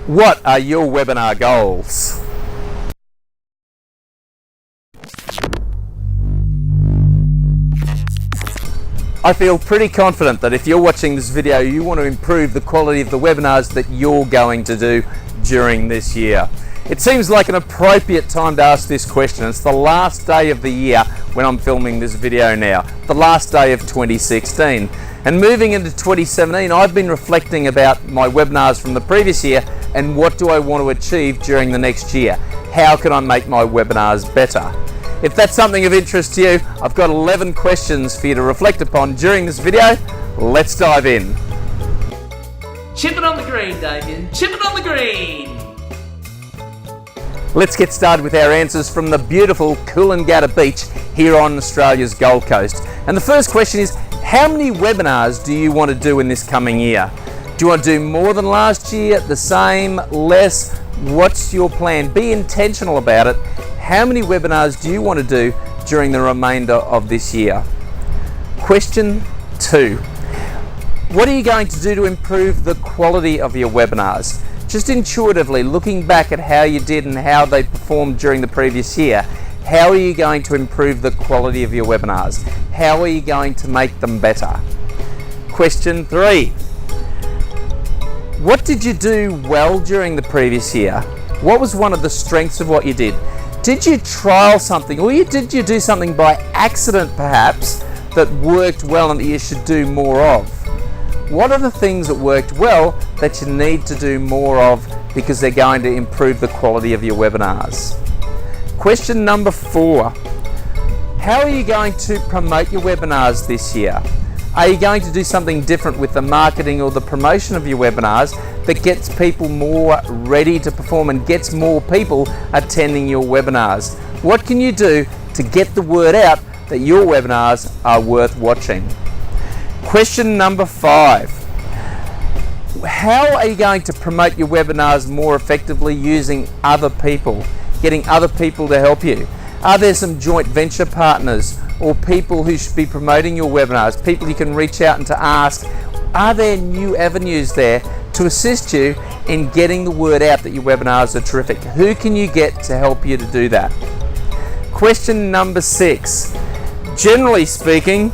What are your webinar goals? I feel pretty confident that if you're watching this video, you want to improve the quality of the webinars that you're going to do during this year. It seems like an appropriate time to ask this question. It's the last day of the year when I'm filming this video now, the last day of 2016. And moving into 2017, I've been reflecting about my webinars from the previous year and what do I want to achieve during the next year? How can I make my webinars better? If that's something of interest to you, I've got 11 questions for you to reflect upon during this video. Let's dive in. Chip it on the green, Damian. Chip it on the green. Let's get started with our answers from the beautiful Coolangatta Beach here on Australia's Gold Coast. And the first question is, how many webinars do you want to do in this coming year? Do you want to do more than last year, the same, less? What's your plan? Be intentional about it. How many webinars do you want to do during the remainder of this year? Question 2. What are you going to do to improve the quality of your webinars? Just intuitively looking back at how you did and how they performed during the previous year, how are you going to improve the quality of your webinars? How are you going to make them better? Question 3. What did you do well during the previous year? What was one of the strengths of what you did? Did you trial something, or did you do something by accident perhaps that worked well and that you should do more of? What are the things that worked well that you need to do more of because they're going to improve the quality of your webinars? Question number 4. How are you going to promote your webinars this year? Are you going to do something different with the marketing or the promotion of your webinars that gets people more ready to perform and gets more people attending your webinars? What can you do to get the word out that your webinars are worth watching? Question number 5. How are you going to promote your webinars more effectively using other people, getting other people to help you? Are there some joint venture partners or people who should be promoting your webinars, people you can reach out and to ask, are there new avenues there to assist you in getting the word out that your webinars are terrific? Who can you get to help you to do that? Question number 6. Generally speaking,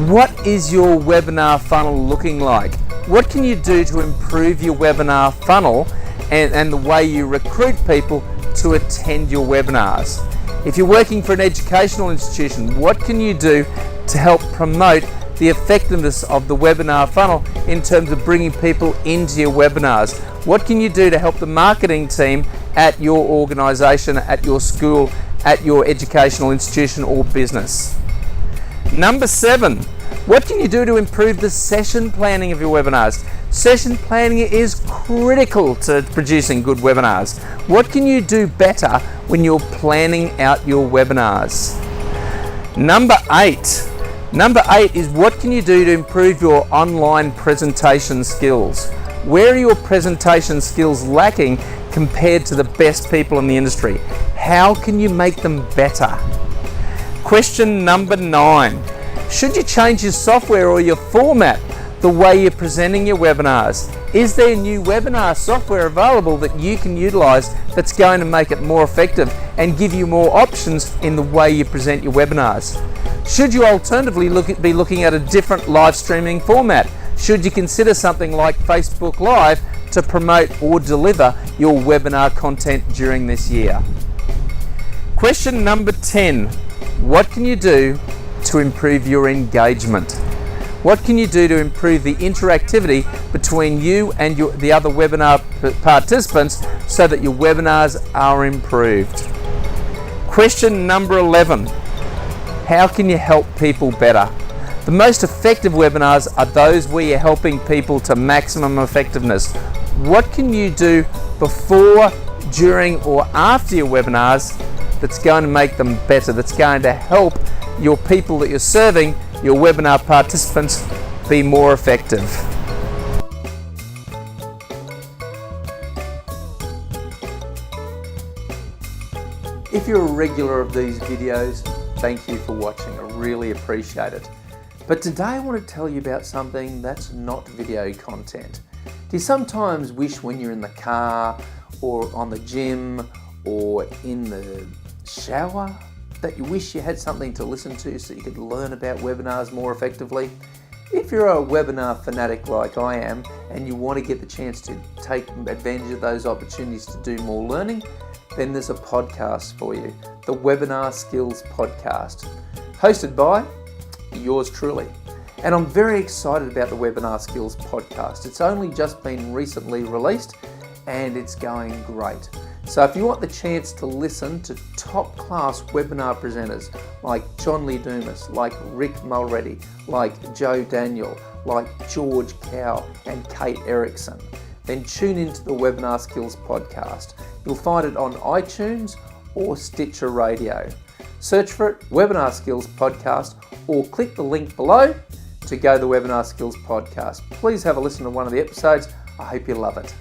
what is your webinar funnel looking like? What can you do to improve your webinar funnel and the way you recruit people to attend your webinars? If you're working for an educational institution, what can you do to help promote the effectiveness of the webinar funnel in terms of bringing people into your webinars? What can you do to help the marketing team at your organization, at your school, at your educational institution or business? Number 7, what can you do to improve the session planning of your webinars? Session planning is critical to producing good webinars. What can you do better when you're planning out your webinars? Number 8. Number 8 is what can you do to improve your online presentation skills? Where are your presentation skills lacking compared to the best people in the industry? How can you make them better? Question number 9. Should you change your software or your format, the way you're presenting your webinars? Is there new webinar software available that you can utilize that's going to make it more effective and give you more options in the way you present your webinars? Should you alternatively be looking at a different live streaming format? Should you consider something like Facebook Live to promote or deliver your webinar content during this year? Question number 10. What can you do to improve your engagement? What can you do to improve the interactivity between you and the other webinar participants so that your webinars are improved? Question number 11. How can you help people better? The most effective webinars are those where you're helping people to maximum effectiveness. What can you do before, during, or after your webinars that's going to make them better, that's going to help your people that you're serving, your webinar participants, be more effective? If you're a regular of these videos, thank you for watching. I really appreciate it. But today I want to tell you about something that's not video content. Do you sometimes wish when you're in the car or on the gym or in the shower that you wish you had something to listen to so you could learn about webinars more effectively? If you're a webinar fanatic like I am and you want to get the chance to take advantage of those opportunities to do more learning, then there's a podcast for you, the Webinar Skills Podcast, hosted by yours truly. And I'm very excited about the Webinar Skills Podcast. It's only just been recently released and it's going great. So if you want the chance to listen to top class webinar presenters like John Lee Dumas, like Rick Mulready, like Joe Daniel, like George Cow and Kate Erickson, then tune into the Webinar Skills Podcast. You'll find it on iTunes or Stitcher Radio. Search for it, Webinar Skills Podcast, or click the link below to go to the Webinar Skills Podcast. Please have a listen to one of the episodes. I hope you love it.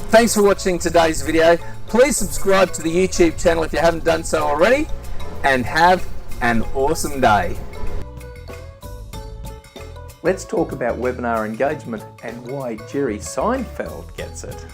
Thanks for watching today's video. Please subscribe to the YouTube channel if you haven't done so already, and have an awesome day. Let's talk about webinar engagement and why Jerry Seinfeld gets it.